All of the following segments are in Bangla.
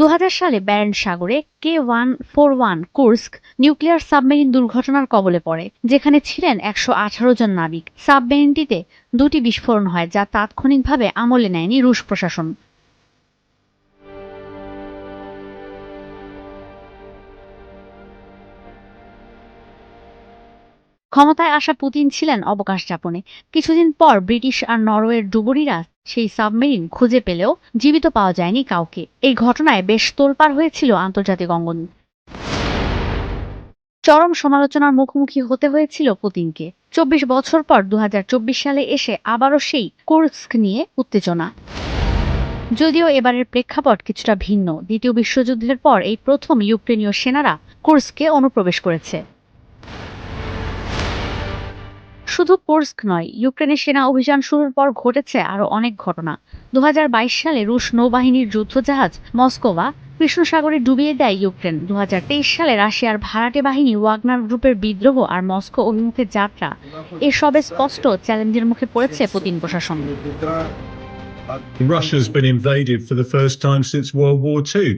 2000 সালে ব্যারেন্ট সাগরে K141 কুর্স্ক নিউক্লিয়ার সাবমেরিন দুর্ঘটনার কবলে পড়ে, যেখানে ছিলেন 118 জন নাবিক। সাবমেরিনটিতে 2টি বিস্ফোরণ হয়, যা তাৎক্ষণিকভাবে আমলে নেয়নি রুশ প্রশাসন। ক্ষমতায় আসা পুতিন ছিলেন অবকাশ যাপনে। কিছুদিন পর ব্রিটিশ আর নরওয়ের ডুবুরিরা সেই সাবমেরিন খুঁজে পেলেও জীবিত পাওয়া যায়নি কাউকে। এই ঘটনায় বেশ তোলপাড় হয়েছিল আন্তর্জাতিক অঙ্গন। চরম সমালোচনার মুখোমুখি হতে হয়েছিল পুতিনকে। 24 বছর পর 2024 সালে এসে আবারও সেই কুর্স্ক নিয়ে উত্তেজনা। যদিও এবারের প্রেক্ষাপট কিছুটা ভিন্ন। দ্বিতীয় বিশ্বযুদ্ধের পর এই প্রথম ইউক্রেনীয় সেনারা কুর্স্কে অনুপ্রবেশ করেছে। শুধু কুর্স্ক নয়, ইউক্রেনের সেনা অভিযান শুরুর পর ঘটেছে আরও অনেক ঘটনা। 2022 সালে রুশ নৌবাহিনীর যুদ্ধজাহাজ মস্কোভা কৃষ্ণ সাগরে ডুবিয়ে দেয় ইউক্রেন। 2023 সালে রাশিয়ার ভাড়াটে বাহিনী ওয়াগনার গ্রুপের বিদ্রোহ আর মস্কো অভিমুখে যাত্রা, এসবে স্পষ্ট চ্যালেঞ্জের মুখে পড়েছে পুতিন প্রশাসন। Russia's been invaded for the first time since World War II,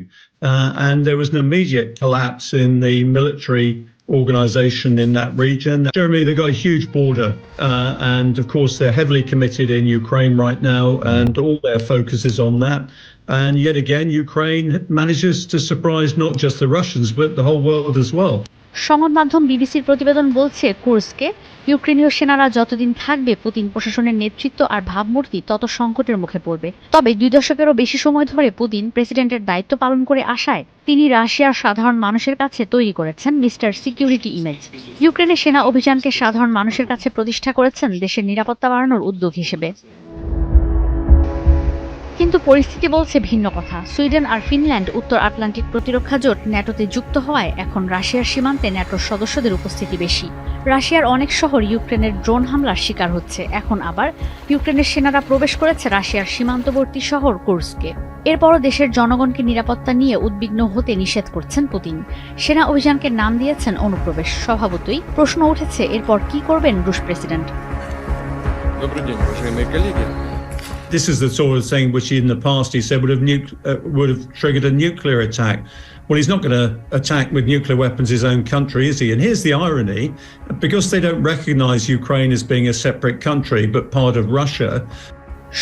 and there was an immediate collapse in the military organization in that region. Jeremy, they've got a huge border, and of course they're heavily committed in Ukraine right now, and all their focus is on that. And yet again, Ukraine manages to surprise not just the Russians, but the whole world as well. সংবাদ মাধ্যম বিবিসির প্রতিবেদন বলছে, কুর্স্কে ইউক্রেনীয় সেনারা যতদিন থাকবে, পুতিন প্রশাসনের নেতৃত্ব আর ভাবমূর্তি তত সংকটের মুখে পড়বে। তবে 2 দশকেরও বেশি সময় ধরে পুতিন প্রেসিডেন্টের দায়িত্ব পালন করে আসায় তিনি রাশিয়ার সাধারণ মানুষের কাছে তৈরি করেছেন মিস্টার সিকিউরিটি ইমেজ। ইউক্রেনের সেনা অভিযানকে সাধারণ মানুষের কাছে প্রতিষ্ঠা করেছেন দেশের নিরাপত্তা বাড়ানোর উদ্যোগ হিসেবে। কিন্তু পরিস্থিতি বলছে ভিন্ন কথা। সুইডেন আর ফিনল্যান্ড উত্তর আটলান্টিক প্রতিরক্ষা জোট ন্যাটোতে যুক্ত হওয়ায় এখন রাশিয়ার সীমান্তে ন্যাটোর সদস্যদের উপস্থিতি বেশি। রাশিয়ার অনেক শহর ইউক্রেনের ড্রোন হামলার শিকার হচ্ছে। এখন আবার ইউক্রেনের সেনারা প্রবেশ করেছে রাশিয়ার সীমান্তবর্তী শহর কুর্স্কে। এরপরও দেশের জনগণকে নিরাপত্তা নিয়ে উদ্বিগ্ন হতে নিষেধ করছেন পুতিন। সেনা অভিযানকে নাম দিয়েছেন অনুপ্রবেশ। স্বভাবতই প্রশ্ন উঠেছে, এরপর কি করবেন রুশ president? This is the sort of thing which in the past he said would have triggered a nuclear attack. Well, he's not going to attack with nuclear weapons his own country, is he? And here's the irony: because they don't recognize Ukraine as being a separate country but part of Russia.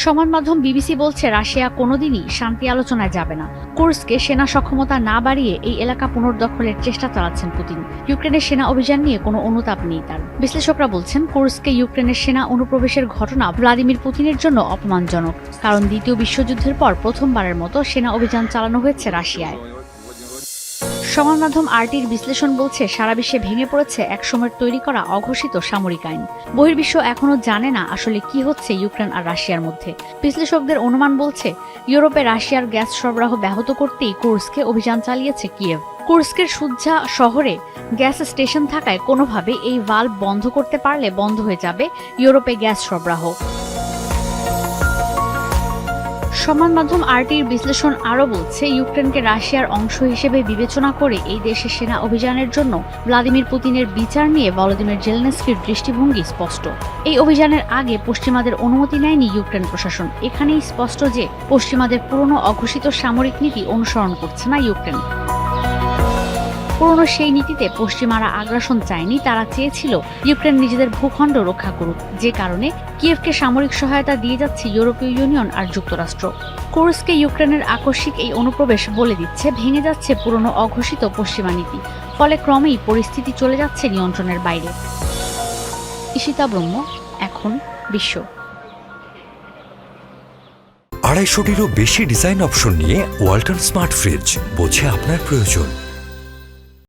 সংবাদ মাধ্যম বিবিসি বলছে, রাশিয়া কোনোদিনই শান্তি আলোচনায় যাবে না। কুর্স্কে সেনা সক্ষমতা না বাড়িয়ে এই এলাকা পুনর্দখলের চেষ্টা চালাচ্ছেন পুতিন। ইউক্রেনের সেনা অভিযান নিয়ে কোনো অনুতাপ নেই তার। বিশ্লেষকরা বলছেন, কুর্স্কে ইউক্রেনের সেনা অনুপ্রবেশের ঘটনা ভ্লাদিমির পুতিনের জন্য অপমানজনক, কারণ দ্বিতীয় বিশ্বযুদ্ধের পর প্রথমবারের মতো সেনা অভিযান চালানো হয়েছে রাশিয়ায়। সংবাদ মাধ্যম আরটির বিশ্লেষণ বলছে, সারা বিশ্বে ভেঙে পড়েছে একসময়ের তৈরি করা অঘোষিত সামরিক আইন। বহির্বিশ্ব এখনো জানে না আসলে কি হচ্ছে ইউক্রেন আর রাশিয়ার মধ্যে। বিশ্লেষকদের অনুমান বলছে, ইউরোপে রাশিয়ার গ্যাস সরবরাহ ব্যাহত করতেই কুর্স্কে অভিযান চালিয়েছে কিয়েভ। কুর্স্কের সুজ্জা শহরে গ্যাস স্টেশন থাকায় কোনোভাবে এই ভালভ বন্ধ করতে পারলে বন্ধ হয়ে যাবে ইউরোপে গ্যাস সরবরাহ। সংবাদ মাধ্যম আরটির বিশ্লেষণ আরও বলছে, ইউক্রেনকে রাশিয়ার অংশ হিসেবে বিবেচনা করে এই দেশে সেনা অভিযানের জন্য ভ্লাদিমির পুতিনের বিচার নিয়ে ভলোদিমির জেলেনস্কির দৃষ্টিভঙ্গি স্পষ্ট। এই অভিযানের আগে পশ্চিমাদের অনুমতি নেয়নি ইউক্রেন প্রশাসন। এখানেই স্পষ্ট যে পশ্চিমাদের পুরনো অঘোষিত সামরিক নীতি অনুসরণ করছে না ইউক্রেন। পুরনো সেই নীতিতে পশ্চিমারা আগ্রাসন চায়নি, তারা চেয়েছিল ইউক্রেন নিজেদের ভূখণ্ড রক্ষা করুক, যে কারণে কিয়েভকে সামরিক সহায়তা দিয়ে যাচ্ছে ইউরোপীয় ইউনিয়ন আর যুক্তরাষ্ট্র। কুর্স্কে ইউক্রেনের আকস্মিক এই অনুপ্রবেশ বলে দিচ্ছে, ভেঙে যাচ্ছে পুরনো অঘোষিত পশ্চিমা নীতি। ফলে ক্রমেই পরিস্থিতি চলে যাচ্ছে নিয়ন্ত্রণের বাইরে। ঈশিতা ব্রহ্ম, এখন বিশ্ব। 250-টিরও বেশি ডিজাইন অপশন নিয়ে ওয়ালটন স্মার্ট ফ্রিজ, বোঝে আপনার প্রয়োজন।